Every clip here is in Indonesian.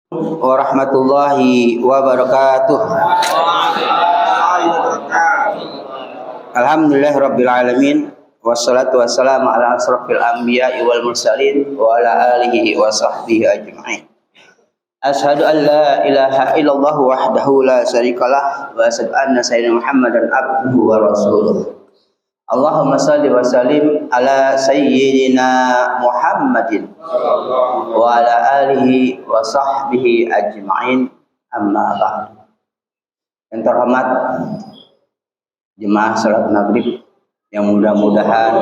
Warahmatullahi wabarakatuh. Alhamdulillahirabbil alamin wassalatu wassalamu ala asrofil anbiya'i wal mursalin wa ala alihi wa sahbihi ajma'in. Asyhadu an la ilaha illallah wahdahu la syarikalah wa asyhadu anna sayyidina Muhammadan abduhu wa rasuluh. Allahumma salli wa sallim ala sayyidina Muhammadin wa ala alihi wa sahbihi ajma'in, amma ba'd. Yang terhormat jemaah salat maghrib yang mudah-mudahan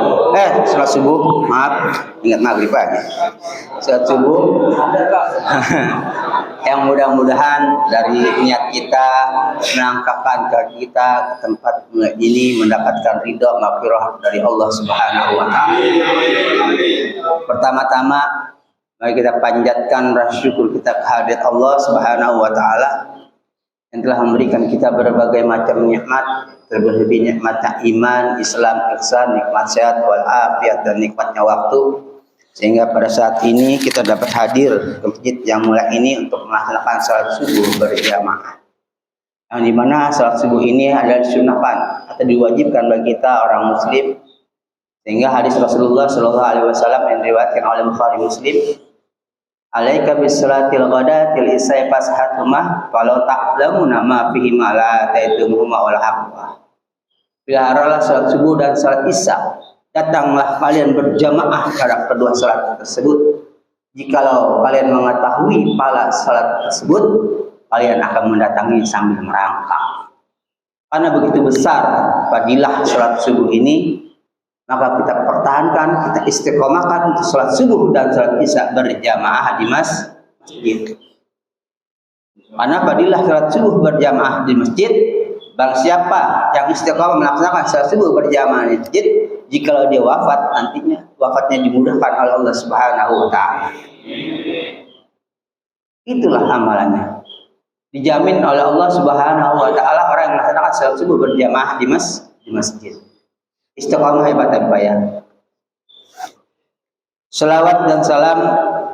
salat subuh, maaf, ingat maghrib aja. Salat subuh yang mudah-mudahan dari niat kita menangkapkan kaki kita ke tempat ini mendapatkan ridha maghfirah dari Allah Subhanahu wa taala. Pertama-tama mari kita panjatkan rasa syukur kita kehadirat Allah Subhanahu wa taala yang telah memberikan kita berbagai macam nikmat, terlebih nikmatnya iman, Islam, ihsan, nikmat sehat wal afiat, dan nikmatnya waktu, sehingga pada saat ini kita dapat hadir ke masjid yang mulia ini untuk melaksanakan salat subuh berjamaah. Yang dimana salat subuh ini adalah disunahkan atau diwajibkan bagi kita orang muslim, sehingga hadis Rasulullah SAW yang diriwayatkan oleh Bukhari Muslim, alaika bisalatil ghadatil isai fashatumah kalau ta'lamuna ma fihi ma la ta'idumuhuma wal haqqa. Peliharalah salat subuh dan salat isya, datanglah kalian berjamaah pada kedua salat tersebut. Jikalau kalian mengetahui pahala salat tersebut, kalian akan mendatangi sambil merangkak. Karena begitu besar fadilah salat subuh ini, maka kita pertahankan, kita istiqomahkan untuk salat subuh dan salat isya berjamaah di masjid. Karena fadilah salat subuh berjamaah di masjid, barang siapa yang istiqomah melaksanakan salat subuh berjamaah di masjid, jikalau dia wafat nantinya, wafatnya dimudahkan oleh Allah Subhanahu wa taala. Itulah amalannya. Dijamin oleh Allah Subhanahu wa taala orang yang melaksanakan salat subuh berjamaah di masjid. Istiqamah hebat ya. Salawat dan salam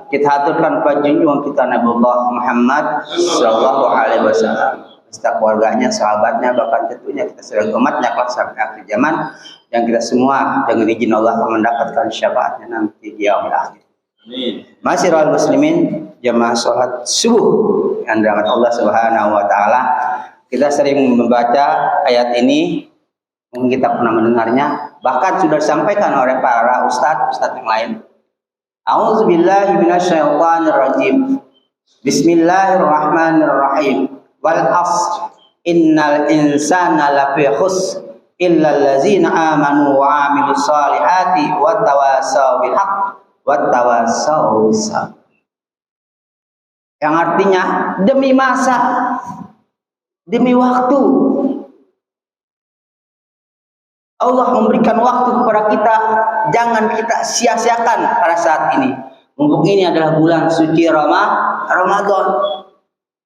kita haturkan pada junjungan kita Nabi Muhammad sallallahu alaihi wasallam, beserta keluarganya, sahabatnya, bahkan tentunya kita seluruh umatnya kelak sampai akhir zaman, yang kita semua dengan izin Allah akan mendapatkan syafaatnya nanti di yaumil akhir. Amin. Masyiral muslimin, jamaah salat subuh yang dirahmati Allah Subhanahu wa taala. Kita sering membaca ayat ini, mungkin kita pernah mendengarnya, bahkan sudah disampaikan oleh para ustadz yang lain. A'udzubillahi minasyaitonirrajim. Bismillahirrahmanirrahim. Wal 'ashr innal insana lafi khusr illal ladzina amanu wa 'amilus solihati wattawassaw bil haqq wattawassaw bis sabr. Yang artinya demi masa, demi waktu, Allah memberikan waktu kepada kita, jangan kita sia-siakan pada saat ini. Mumpung ini adalah bulan suci Ramadan,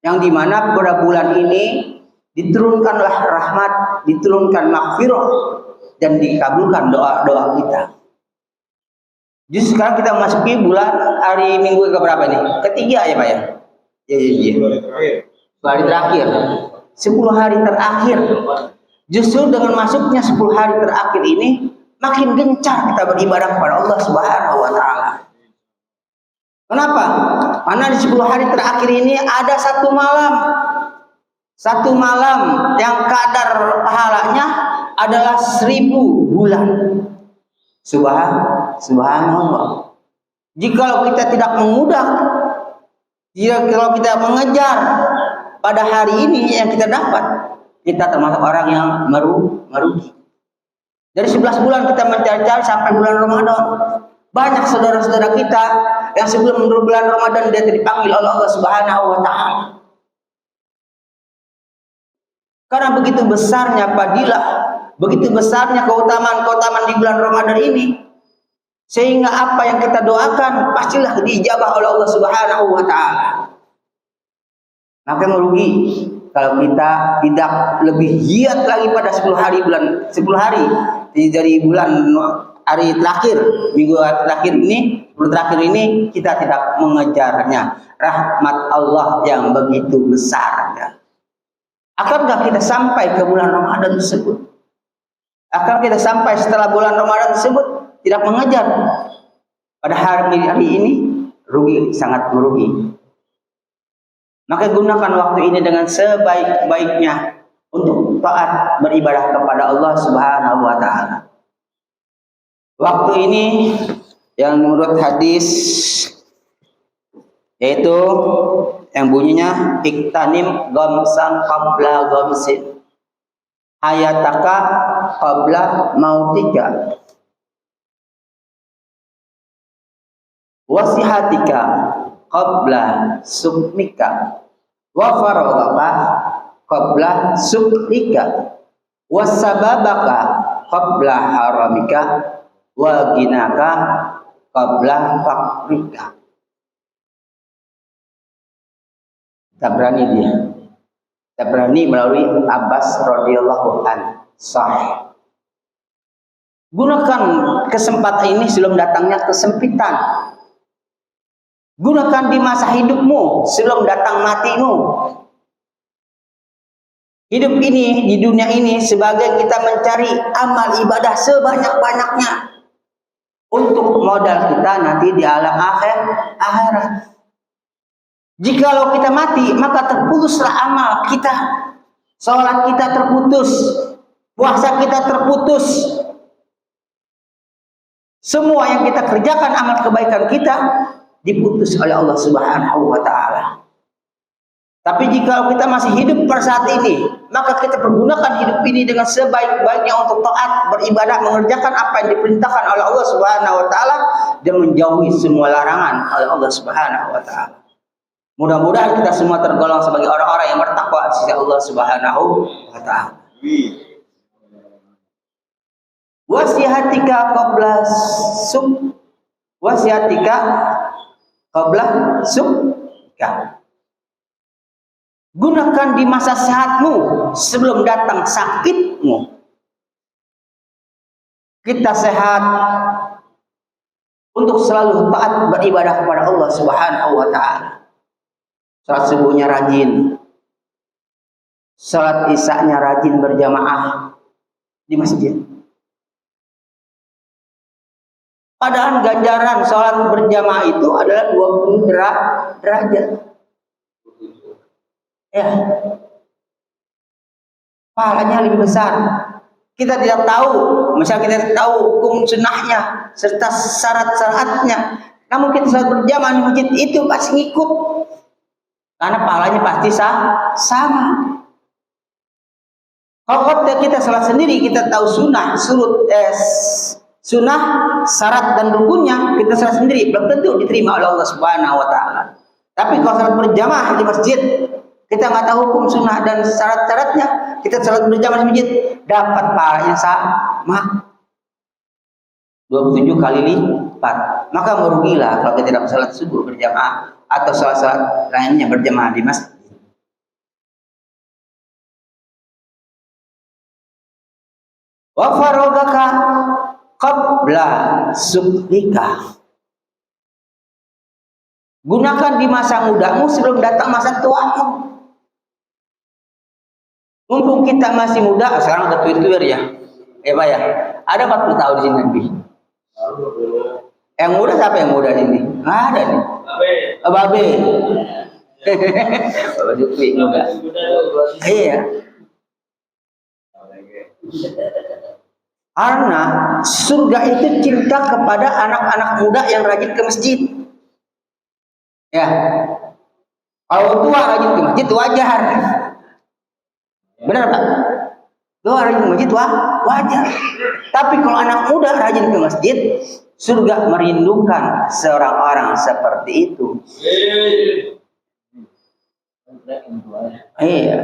yang dimana pada bulan ini diturunkanlah rahmat, diturunkan maghfirah, dan dikabulkan doa-doa kita. Justru sekarang kita memasuki bulan hari minggu ke berapa ini? Ketiga ya Pak ya? Iya. 10 hari terakhir. 10 hari terakhir. Justru dengan masuknya 10 hari terakhir ini, makin gencar kita beribadah kepada Allah Subhanahu wa taala. Kenapa? Karena di 10 hari terakhir ini ada satu malam yang kadar pahalanya adalah 1000 bulan. Subhanallah. Jikalau kita tidak mengudak, jikalau kita mengejar pada hari ini yang kita dapat, kita termasuk orang yang merugi. Dari 11 bulan kita mencari-cari sampai bulan Ramadan. Banyak saudara-saudara kita yang sebelum bulan Ramadan dia dipanggil oleh Allah Subhanahu wa taala. Karena begitu besarnya fadilah, begitu besarnya keutamaan-keutamaan di bulan Ramadan ini, sehingga apa yang kita doakan pastilah diijabah oleh Allah Subhanahu wa taala. Maka merugi kalau kita tidak lebih giat lagi pada 10 hari dari bulan hari terakhir, minggu terakhir ini, bulan terakhir ini kita tidak mengejarnya. Rahmat Allah yang begitu besarnya. Akankah kita sampai ke bulan Ramadan tersebut? Akan kita sampai setelah bulan Ramadan tersebut tidak mengejar? Pada hari ini rugi, sangat merugi. Maka gunakan waktu ini dengan sebaik-baiknya untuk taat beribadah kepada Allah Subhanahu wa taala. Waktu ini yang menurut hadis yaitu yang bunyinya iktanim ghamsan qabla ghamsin, hayataka qabla mautika, wasihatika qabla sukmika, wa faragaka qabla sukrika, wasababaka qabla haramika, wa ginaka qabla fakrika. Tabrani dia. Tabrani melalui Abbas radhiyallahu an sahih. Gunakan kesempatan ini sebelum datangnya kesempitan. Gunakan di masa hidupmu sebelum datang matimu. Hidup ini di dunia ini sebagai kita mencari amal ibadah sebanyak-banyaknya untuk modal kita nanti di alam akhirat. Jikalau kita mati, maka terputuslah amal kita. Salat kita terputus, puasa kita terputus. Semua yang kita kerjakan amal kebaikan kita diputus oleh Allah Subhanahu wa taala. Tapi jika kita masih hidup pada saat ini, maka kita pergunakan hidup ini dengan sebaik-baiknya untuk taat, beribadah, mengerjakan apa yang diperintahkan oleh Allah Subhanahu wa taala dan menjauhi semua larangan oleh Allah Subhanahu wa taala. Mudah-mudahan kita semua tergolong sebagai orang-orang yang bertakwa di sisi Allah Subhanahu wa taala. Wasihatika qabla suka. Gunakan di masa sehatmu sebelum datang sakitmu. Kita sehat untuk selalu taat beribadah kepada Allah Subhanahu wa taala. Salat subuhnya rajin, salat isya-nya rajin berjamaah di masjid. Padahal ganjaran salat berjamaah itu adalah 20 derajat. Ya, pahalanya lebih besar. Kita tidak tahu, misalnya kita tidak tahu hukum sunnahnya serta syarat-syaratnya, namun kita salat berjamaah di masjid itu pasti ngikut. Karena pahalanya pasti sama. Kalau kita salat sendiri, kita tahu sunnah, sunnah, syarat dan rukunnya, kita salat sendiri belum tentu diterima oleh Allah Subhanahu wa taala. Tapi kalau salat berjamaah di masjid, kita nggak tahu hukum sunnah dan syarat-syaratnya, kita salat berjamaah di masjid, dapat pahalanya sama. 27 kali lipat. Maka merugilah kalau kita tidak salat subuh berjamaah atau salat-salat lainnya berjamaah di masjid. Wa faragaka qabla sukrika. Gunakan di masa mudamu sebelum datang masa tuamu. Mumpung kita masih muda, sekarang ada Twitter ya. Pak ya. Ada 40 tahun di sini Nabi. Yang muda siapa yang muda ini? Nggak ada nih. Babe. Babe Jukri juga. Iya. Karena surga itu cinta kepada anak-anak muda yang rajin ke masjid. Ya. Kalau tua rajin ke masjid wajar. Benar Pak? Tua rajin ke masjid wajar. Tapi kalau anak muda rajin ke masjid, surga merindukan seorang orang seperti itu. Iya.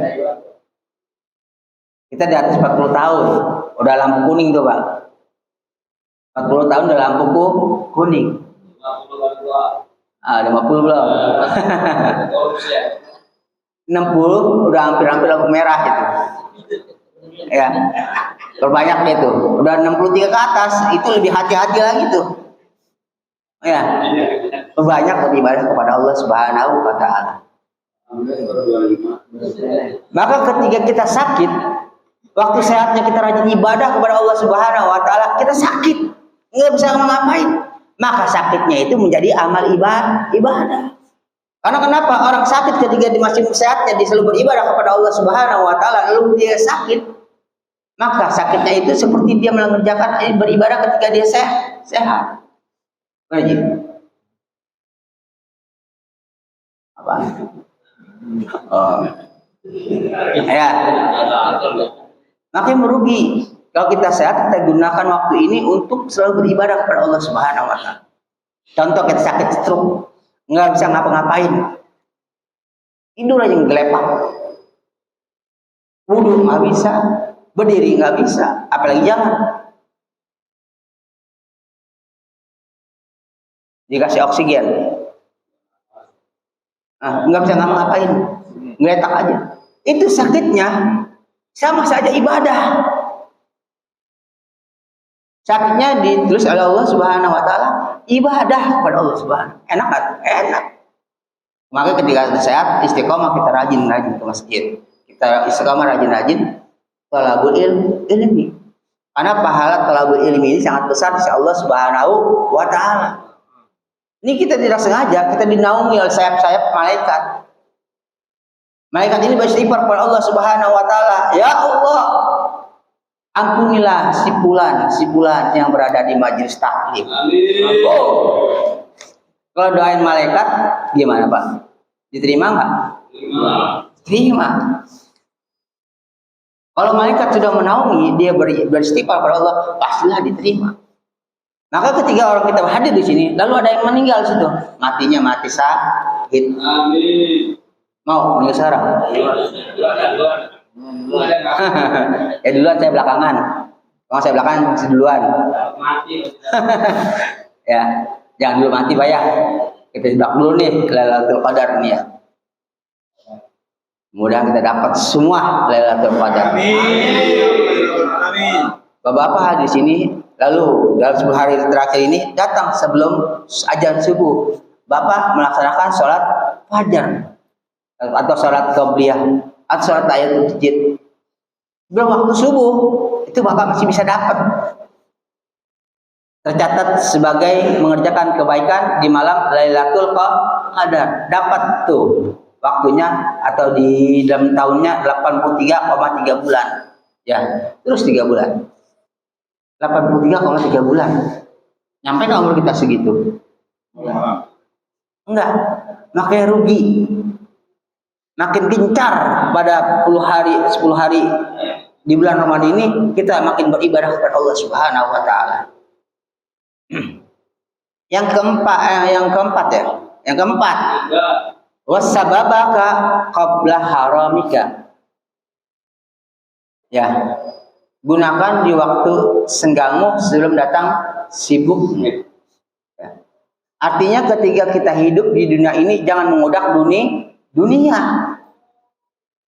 Kita di atas 40 tahun, udah lampu kuning tuh Pak. 40 tahun udah lampu kuning. 50 belum. 60 udah hampir-hampir lampu merah itu. Ya. Perbanyak itu. Udah 63 ke atas, itu lebih hati-hati lagi tuh. Ya. Perbanyak beribadah kepada Allah Subhanahu wa taala. Maka ketika kita sakit, waktu sehatnya kita rajin ibadah kepada Allah Subhanahu wa taala, kita sakit, nggak bisa ngapain. Maka sakitnya itu menjadi amal ibadah. Karena kenapa? Orang sakit ketika di masih sehatnya dia selalu beribadah kepada Allah Subhanahu wa taala, lalu dia sakit, maka sakitnya itu seperti dia mengerjakan beribadah ketika dia sehat. Lagi. Apa? Oh. Ya. Makanya merugi. Kalau kita sehat, kita gunakan waktu ini untuk selalu beribadah kepada Allah Subhanahu wa taala. Contoh kita sakit stroke, nggak bisa ngapa-ngapain, tidur aja ngelepak, wudhu nggak bisa, berdiri nggak bisa, apalagi jalan. Dikasih oksigen, nggak bisa ngapa-ngapain, ngeletak aja. Itu sakitnya sama saja ibadah. Sakitnya ditulis oleh Allah Subhanahu wa taala ibadah kepada Allah Subhanahu. Enak kan? Enak. Maka ketika sehat istiqomah kita rajin ke masjid. Kita istiqomah rajin thalabul ilmi. Karena pahala thalabul ilmi ini sangat besar di Allah Subhanahu wa taala. Ini kita tidak sengaja, kita dinaungi oleh sayap-sayap malaikat. Malaikat ini beristighfar kepada Allah Subhanahu wa taala, "Ya Allah, ampunilah si fulan yang berada di majelis taklim." Oh. Kalau doain malaikat gimana Pak? Diterima nggak? Terima. Kalau malaikat sudah menaungi, dia beristighfar kepada Allah, pastilah diterima. Maka ketika orang kita hadir di sini, lalu ada yang meninggal situ, matinya mati syahid. Amin. Mau meninggal sekarang? Ya duluan, saya belakangan. Kalau saya belakangan duluan. Mati. Ya, jangan dulu mati Pak ya. Kita sebelak dulu nih Lailatul Qadar nih ya. Mudah kita dapat semua Lailatul Qadar. Amin. Bapak-bapak di sini, lalu dalam 10 hari terakhir ini datang sebelum azan subuh. Bapak melaksanakan sholat fajar atau sholat qobliyah atau sholat tahiyatul masjid. Belum waktu subuh, itu Bapak masih bisa dapat. Tercatat sebagai mengerjakan kebaikan di malam Lailatul Qadar. Dapat tuh waktunya atau di dalam tahunnya 83,3 bulan. Ya, terus 3 bulan. 83,3 bulan. Nyampe nggak umur kita segitu? Enggak. Makanya rugi. Makin gencar pada 10 hari di bulan Ramadan ini kita makin beribadah kepada Allah Subhanahu wa taala. Yang keempat, wasababaka qabla haramika. Ya. Gunakan di waktu senggangmu sebelum datang sibukmu. Ya. Artinya ketika kita hidup di dunia ini jangan mengudak dunia.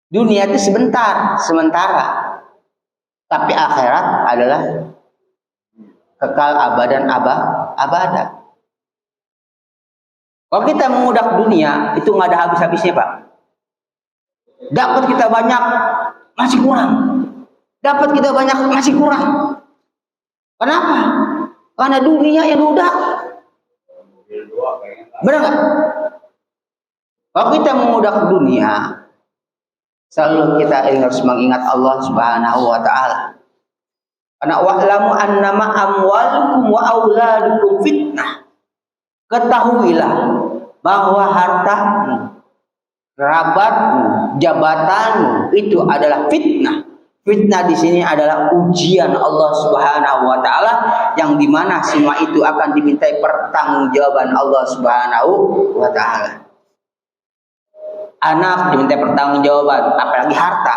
Dunia itu sementara. Tapi akhirat adalah kekal abadan abada. Kalau kita mengudak dunia itu nggak ada habis-habisnya Pak. Dapat kita banyak masih kurang. Dapat kita banyak masih kurang. Kenapa? Karena dunia yang diudak. Benar nggak? Kalau kita mengudak dunia, selalu kita harus mengingat Allah Subhanahu wa taala. Karena wa'lamu annama amwalukum wa auladukum fitnah. Ketahuilah bahwa hartamu, kerabatmu, jabatanmu itu adalah fitnah. Fitnah di sini adalah ujian Allah Subhanahu wa taala yang dimana semua itu akan dimintai pertanggungjawaban Allah Subhanahu wa taala. Anak dimintai pertanggungjawaban, apalagi harta.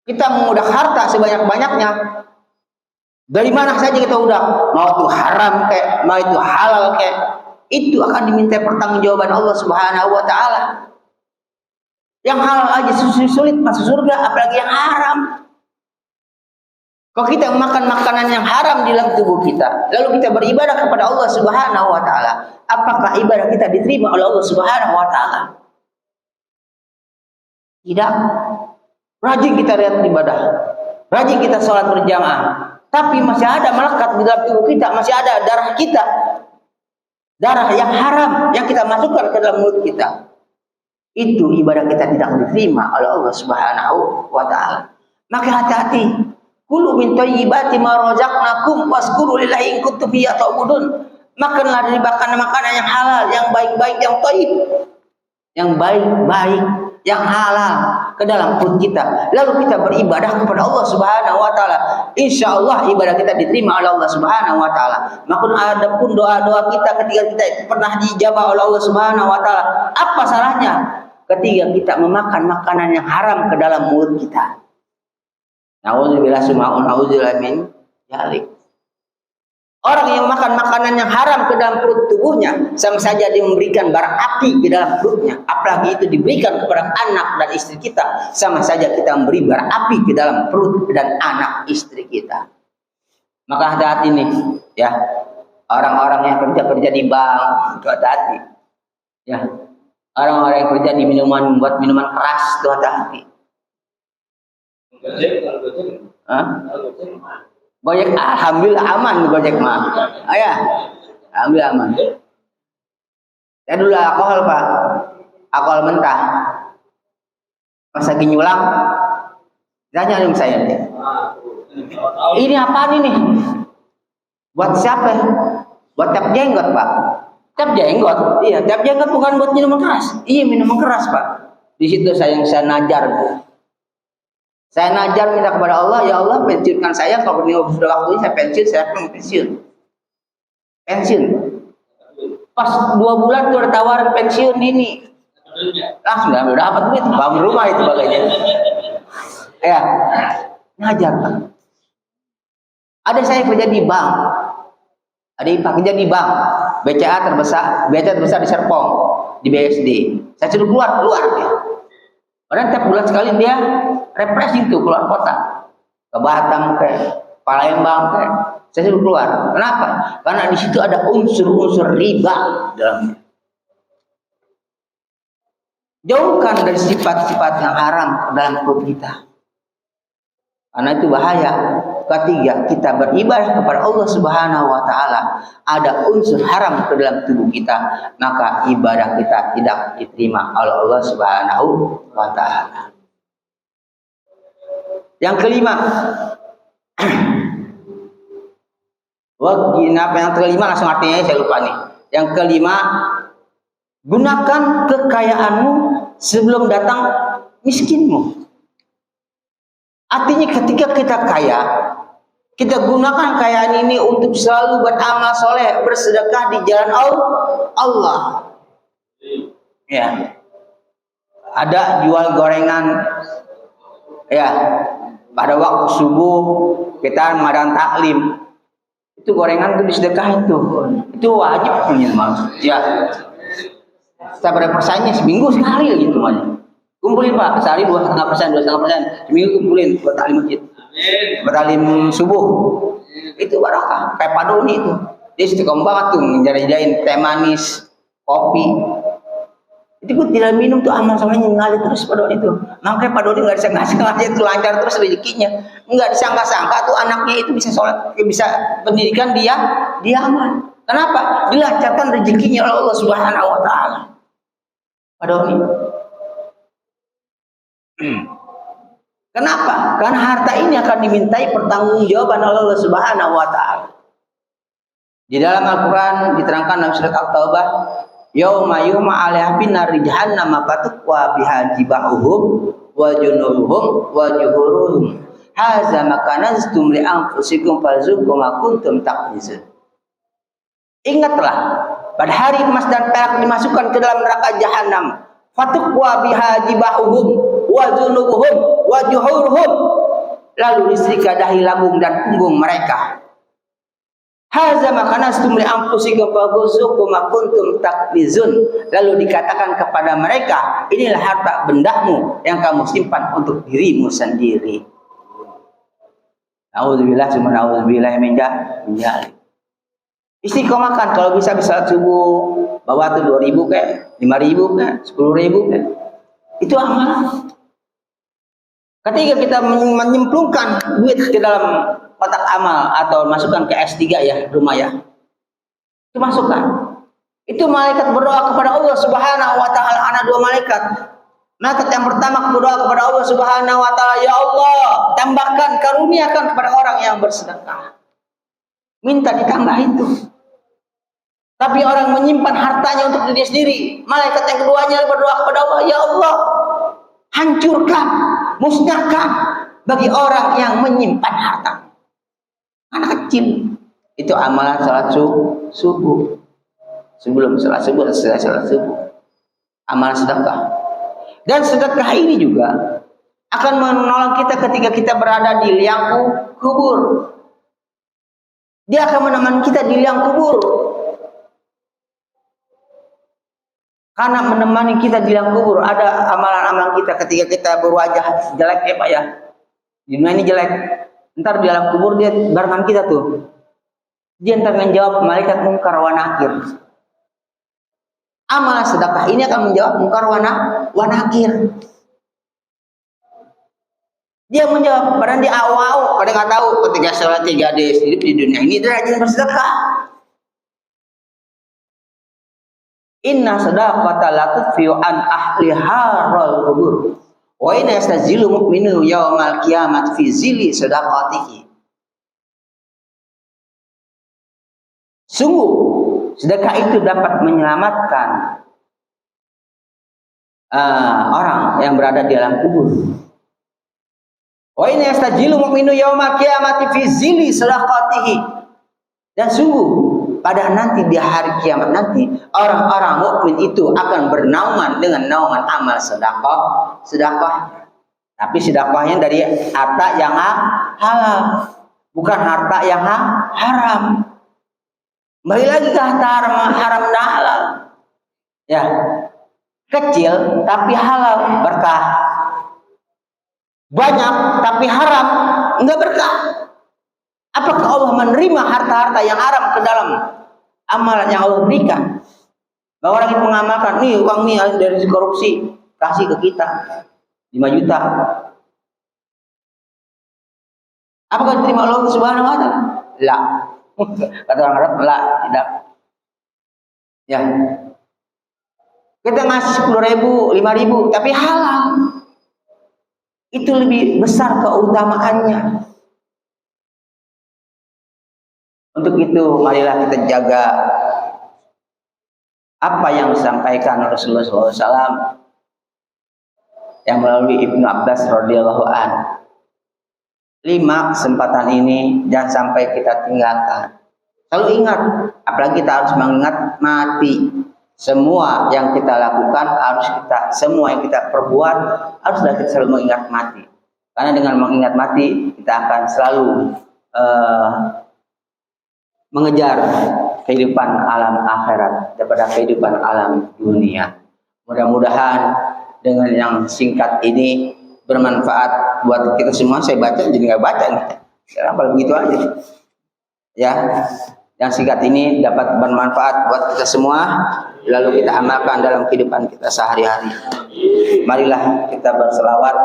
Kita mengudak harta sebanyak-banyaknya. Dari mana saja kita udak, mau itu haram kayak, mau itu halal kayak, itu akan dimintai pertanggungjawaban Allah Subhanahu wa taala. Yang halal aja sulit masuk surga, apalagi yang haram. Kalau kita makan makanan yang haram di dalam tubuh kita, lalu kita beribadah kepada Allah Subhanahu wa taala, apakah ibadah kita diterima oleh Allah Subhanahu wa taala? Tidak. Rajin kita lihat ibadah, rajin kita sholat berjamaah, tapi masih ada melekat di dalam tubuh kita, masih ada darah kita, darah yang haram yang kita masukkan ke dalam mulut kita. Itu ibadah kita tidak diterima oleh Allah Subhanahu wa taala. Maka hati-hati. Kulu min thayyibati ma razaqnakum waskuru lillahi in kuntum iyyahu ta'budun. Makanlah dari makanan-makanan yang halal, yang baik-baik, yang thayyib. Yang baik-baik, yang halal ke dalam perut kita. Lalu kita beribadah kepada Allah Subhanahu wa taala. Insyaallah ibadah kita diterima oleh Allah Subhanahu wa taala. Maka adapun doa-doa kita ketika kita itu pernah dijabah oleh Allah Subhanahu wa taala, apa salahnya ketika kita memakan makanan yang haram ke dalam mulut kita? Nauzubillah summa nauzubillah min dzalik. Orang yang makan makanan yang haram ke dalam perut tubuhnya sama saja dia memberikan bara api ke dalam perutnya. Apalagi itu diberikan kepada anak dan istri kita, sama saja kita memberi bara api ke dalam perut dan anak istri kita. Maka hati-hati nih, ya. Orang-orang yang kerja di bank, itu hati-hati. Ya. Orang-orang yang kerja di membuat minuman keras, itu hati-hati. Gojek, alhamdulillah aman Gojek mah. Ayah, alhamdulillah aman. Saya dulu alkohol Pak, alkohol mentah. Pas lagi nyulang, tanya sama saya deh. Ini apaan ini? Buat siapa? Buat tap jenggot Pak. Tap jenggot? Iya, tap jenggot bukan buat minuman keras. Iya, minuman keras Pak. Di situ saya najar. Saya najar minta kepada Allah, ya Allah pensiunkan saya, kalau ini sudah waktunya saya pensiun, saya akan pensiun. Pensiun. Pas 2 bulan tuh ada tawaran pensiun ini. Langsung udah dapat duit, bangun rumah itu bagainya. Ya, najar Pak. Ada saya kerja di bank. Ada Pak kerja di bank. BCA terbesar di Serpong, di BSD. Saya suruh keluar ya. Padahal tiap bulan sekali dia refreshing tuh keluar kota, ke Batam ke Palembang ke, saya suruh keluar. Kenapa? Karena di situ ada unsur-unsur riba dalamnya. Jauhkan dari sifat-sifat yang haram dalam perut kita, karena itu bahaya. Ketiga, kita beribadah kepada Allah Subhanahu wa taala, ada unsur haram ke dalam tubuh kita, maka ibadah kita tidak diterima oleh Allah Subhanahu wa taala. Yang kelima, yang kelima langsung artinya saya lupa nih. Yang kelima, gunakan kekayaanmu sebelum datang miskinmu. Artinya ketika kita kaya, kita gunakan kekayaan ini untuk selalu beramal soleh, bersedekah di jalan Allah. Ya, ada jual gorengan, ya. Pada waktu subuh kita mengadakan taklim, itu gorengan itu disedekahin itu wajib punya Mas. Ya, kita persainnya seminggu sekali gitu Mas. Kumpulin Pak, sehari 2,5%, seminggu kumpulin buat taklim masjid. Bertalim subuh itu barakah kayak padoni itu, dia istiqomah banget tuh ngejajain teh manis, kopi. Itu pun tidak minum tuh amal solehnya ngalir terus padoni itu. Makanya padoni nggak disangka-sangka itu lancar terus rezekinya, nggak disangka-sangka tuh anaknya itu bisa sholat, bisa pendidikan dia aman. Kenapa? Dilancarkan rezekinya oleh Allah Subhanahu wa taala. Padoni. Kenapa? Karena harta ini akan dimintai pertanggungjawaban oleh Allah Subhanahu wa taala. Di dalam Al-Qur'an diterangkan dalam surat At-Taubah, yauma 'alaiha binari jahannam fatukwa biha jibahuhum wa junubuhum wa juhuruhum hadza ma kanaztum li anfusikum fazuqu ma kuntum taknizun. Ingatlah pada hari emas dan perak dimasukkan ke dalam neraka jahanam, fatukwa biha jibahuhum wa junubuhum wa juhuruhum, lalu disetrika dahi lambung dan punggung mereka. Hadza ma kanaztum li anfusikum fazuqu ma kuntum taknizun, lalu dikatakan kepada mereka, inilah harta bendamu yang kamu simpan untuk dirimu sendiri. Nauzubillah summa nauzubillah min dzalik. Istiqomahkan kalau bisa subuh, bawa tuh 2.000 kayak 5.000 kayak 10.000 kayak. Itu amalan. Ketika kita menyemplungkan duit ke dalam kotak amal atau masukkan ke S3 ya, rumah ya. Itu masukkan. Itu malaikat berdoa kepada Allah Subhanahu wa taala, ada 2 malaikat. Malaikat yang pertama berdoa kepada Allah Subhanahu wa taala, ya Allah, tambahkan karuniakan kepada orang yang bersedekah. Minta ditambah itu. Tapi orang menyimpan hartanya untuk diri sendiri. Malaikat yang keduanya berdoa kepada Allah, ya Allah, hancurkan, musnahkan bagi orang yang menyimpan harta. Anak kecil. Itu amalan salat subuh. Sebelum salat subuh, setelah salat subuh. Amalan sedekah. Dan sedekah ini juga akan menolong kita ketika kita berada di liang kubur. Dia akan menemani kita di liang kubur. Karena menemani kita di liang kubur ada amalan-amalan kita ketika kita berwajah jelek ya Pak ya. Di dunia ini jelek. Ntar di dalam kubur dia barengan kita tuh. Dia ntar menjawab malaikat mungkar wa nakir. Amalan sedekah ini akan menjawab mungkar wa nakir. Dia menjawab, padahal dia awal, pada nggak tahu ketika sholat 3 hidup di dunia ini dia rajin bersedekah. Inna sadaqata la tudfi'u an ahli harul kubur. Wa inna yastazilu mu'minu yawmal qiyamah fi zili sadaqatihi. Sungguh sedekah itu dapat menyelamatkan orang yang berada di dalam kubur. Wa inna yastajilu mu'minu yawmal qiyamati fi zili sadaqatihi. Dan sungguh pada nanti di hari kiamat nanti orang-orang mukmin itu akan bernaungan dengan naungan amal sedekah. Tapi sedekahnya dari harta yang halal, bukan harta yang haram. Balik lagi ke harta haram dan halal. Ya. Kecil tapi halal berkah. Banyak tapi haram enggak berkah. Apakah Allah menerima harta-harta yang haram ke dalam amalan yang Allah berikan? Bahwa orang itu mengamalkan, nih uang nih dari korupsi, kasih ke kita 5 juta. Apakah diterima Allah Subhanahu wa taala? La. Kata orang Arab, la, tidak. Ya. Kita ngasih 10.000, 5.000, tapi halal. Itu lebih besar keutamaannya. Untuk itu, marilah kita jaga apa yang disampaikan Rasulullah SAW yang melalui Ibnu Abbas radhiyallahu an. 5 kesempatan ini jangan sampai kita tinggalkan. Selalu ingat, apalagi kita harus mengingat mati. Semua yang kita lakukan semua yang kita perbuat haruslah kita selalu mengingat mati. Karena dengan mengingat mati kita akan selalu mengejar kehidupan alam akhirat daripada kehidupan alam dunia. Mudah-mudahan dengan yang singkat ini bermanfaat buat kita semua. Saya baca jadi nggak baca nih. Sekarang kalau begitu aja. Ya, yang singkat ini dapat bermanfaat buat kita semua. Lalu kita amalkan dalam kehidupan kita sehari-hari. Marilah kita berselawat.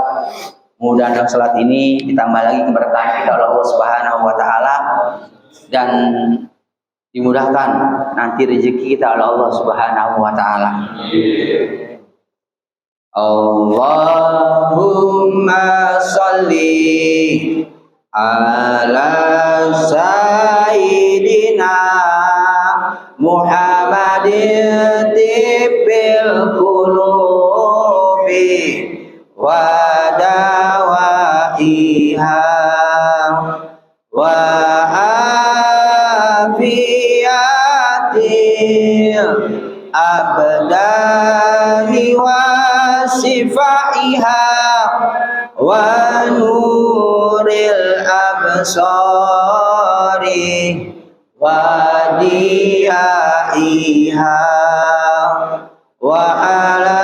Mudah dalam salat ini ditambah lagi keberkahan kita Allah Subhanahu wa taala dan dimudahkan nanti rezeki kita oleh Allah Subhanahu wa taala. Allahumma sholli ala sayyidina Muhammadin tibbil qulubi wa dawaiha wa abdani wa sifaiha wa nuril absari wa diyaiha wa ala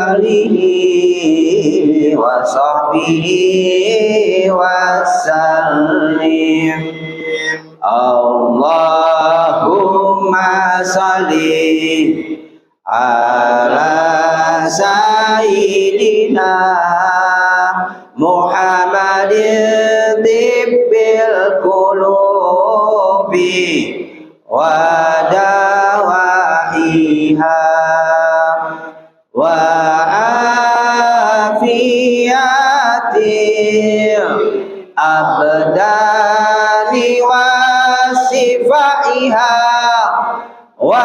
alihi wa sahbihi wa salli ala sayyidina Muhammadin tibbil qulubi wa dawaiha wa afiyatil abdani wa sifaiha wa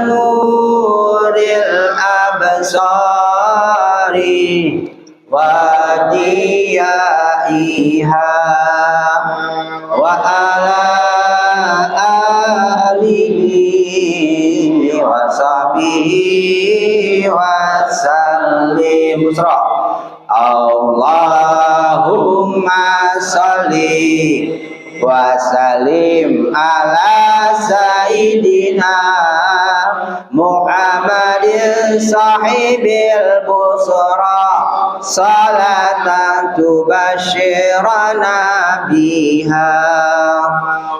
nuril absari wa diyaiha wa ala alihi wa sahbihi wa sallim. Allahumma sholli wa sallim ala sayyidina Muhammadin sahibil busra salatan tubashirana biha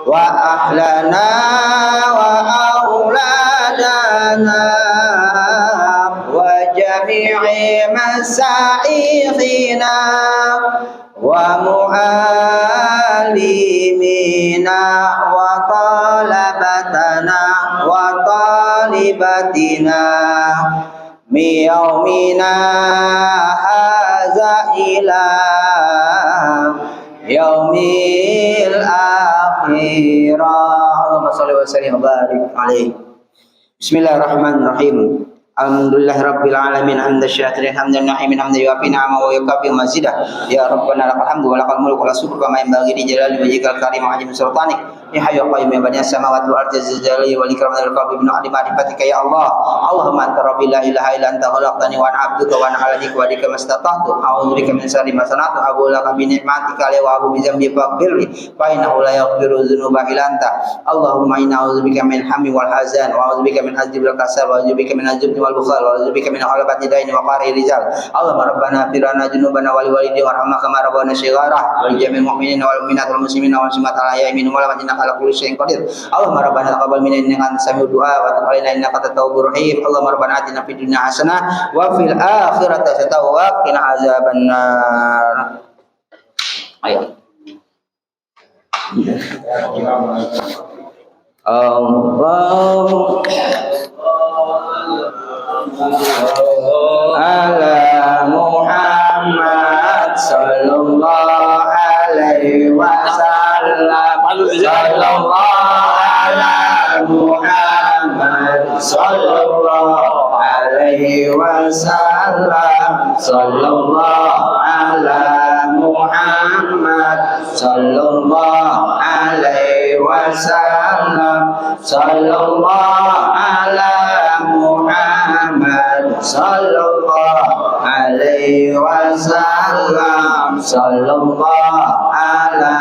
wa ahlana wa auladana wa jami'i masaikhina wa mu'allimina wa talabatana wa talibatina mi yaumina haza ila yaumil akhirah. Allahumma shalli wa sallim wa barik alaihi. Bismillahirrahmanirrahim. Alhamdulillahirabbil alamin hamdan syakirin hamdan na'imin hamdan yuafi ni'amahu wa yukafi mazidah. Ya rabbana lakal hamdu wa lakal mulku wa lakal syukru kama yanbaghi li jalali wajhikal karim wa ajmi sultanik. Ya hayyu ya qayyum ya badi'as samawati wal ardi jalali wal ikram wal qalbi min ahli ma'rifatika ya Allah. Allahumma anta rabbi la ilaha illa anta khalaqtani wa ana 'abduka wa ana 'ala dika wa dika mastata'tu. A'udzu bika min syarri ma sana'tu. Abu laka bi ni'matika wa abu bi dzambi faghfirli fa innahu la yaghfiru dzunuba illa anta. Allahumma inna a'udzu bika min hammi wal hazan wa a'udzu bika min azbi wal kasal wa a'udzu bika min azbi wal bukhal wa a'udzu bika min ghalabati daini wa qahri rijal. Allahumma rabbana firana junubana wal walidina warhamna kama rabbana shighara wa jami'il mu'minina wal mu'minat wal muslimina wal muslimat ala yamin wa la majna ala kulli syai'in qadir. Allahumma rabbana taqabbal minna innaka antas samiul du'a wa tub alaina innaka antat tawwabur rahim. Allahumma rabbana atina fid dunya hasanah wa fil akhirati hasanah wa qina azabannar. Ayo. Allah ala Muhammad sallallahu alaihi wasallam. Sallallahu ala Muhammad sallallahu alaihi wasallam. Sallallahu ala Muhammad sallallahu alaihi wasallam. Sallallahu ala Muhammad sallallahu alaihi wasallam. Sallallahu ala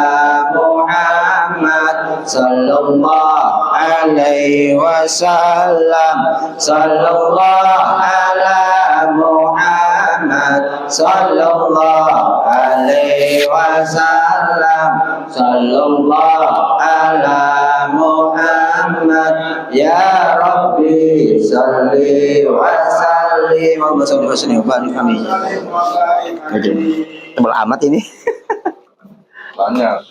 Muhammad sallallahu alaihi wasallam. Sallallahu ala Muhammad sallallahu alaihi wasallam. Sallallahu ala Muhammad. Ya Rabbi salli wa sallim. Allahumma shalli wa sallim wa barik alaihi. Tebal amat ini. Banyak.